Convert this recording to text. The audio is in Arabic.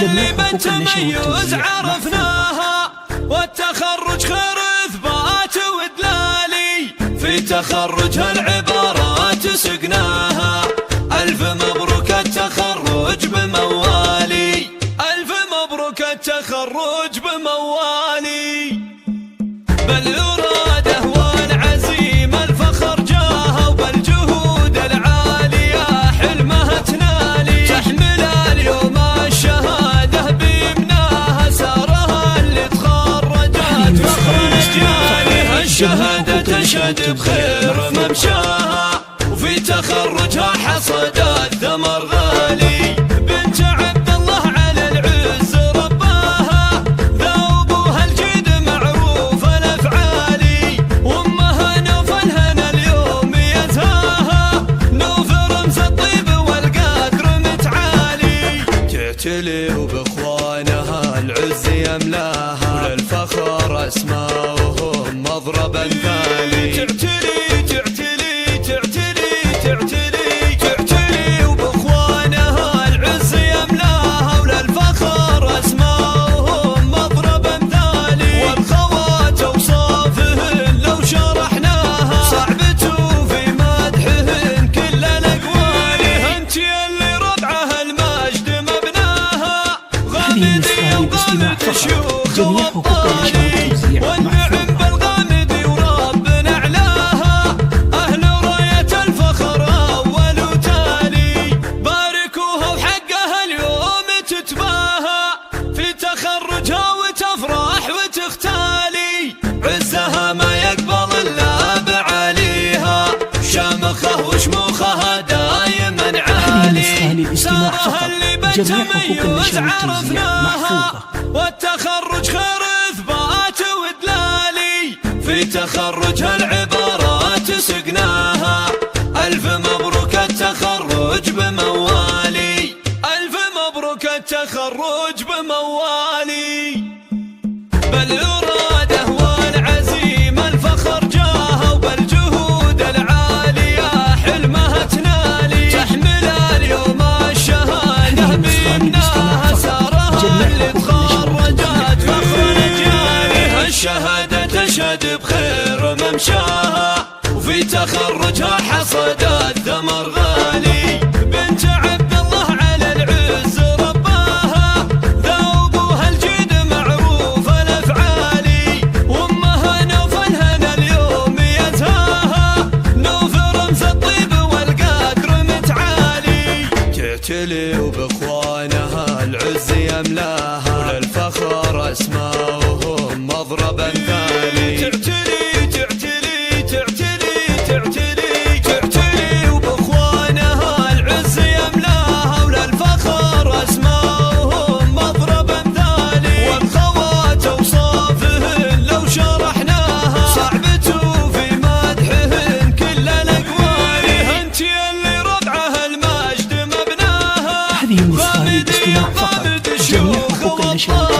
اللي بنتميز عرفناها، والتخرج خير إثبات ودلالي، في تخرجها العبارات سقناها. ألف مبروك التخرج بموالي، ألف مبروك التخرج بموالي. بالإرادة والعزيمة الفخر جاها، وبالجهود العالية حلمها تنالي. تحمل اليوم الشهادة بيمناها، سارها اللي تخرجت فخر أجيالها. الشهادة تشهد بخير ممشاها، وفي تخرجها حصدت ثمر غالي. بنت عبد الله على العز رباها، ذا أبوها الجد معروف الأفعالي. وأمها نوف الهنا اليوم يزهاها، نوف رمز الطيب والقدر متعالي. تعتلي وبإخوانها العز يملاها، وللفخر أسماؤهم مضربا ثاني. تعتلي وبإخوانها العز يملاها، وللفخر أسماؤهم مضربا ثاني. والخوات أوصافهن لو شرحناها، صعبة في مدحهن كل الأقوال. انت اللي ربعها المجد مبناها، غامدي وغامد الشيوخ والطالي. والنعم بالغامد وربنا أعلاها، أهل راية الفخر أول وتالي. باركوها وحقها اليوم تتباهى، في تخرجها وتفرح وتختالي. عزها ما يقبل إلا بعاليها، شامخه وشموخها دايما عالي. سارها اللي بنتميز عرفناها، والتخرج خير إثبات ودلالي، في تخرجها العبارات سقناها. ألف مبروك التخرج بموالي، ألف مبروك التخرج بموالي. بالإرادة والعزيمة الفخر جاها، وبالجهود العالية حلمها تنالي. تحمل اليوم الشهادة بيمناها، سارها اللي تخرجت فخر أجيالها. الشهادة تشهد بخير ممشاها، وفي تخرجها حصدت ثمر غالي. بنت عبد الله على العز رباها، ذا أبوها الجد معروف الأفعالي. وأمها نوف الهنا اليوم يزهاها، نوف رمز الطيب والقدر متعالي. تعتلي وبإخوانها العز يملاها، وللفخر أسماؤهم مضربا ثاني. تعتلي وبإخوانها العز يملاها، وللفخر أسماؤهم مضربا ثاني. والخوات أوصافهن لو شرحناها، صعبة في مدحهن كل الأقوال. انت اللي ربعها المجد مبناها، غامدي وغامد الشيوخ والطالي.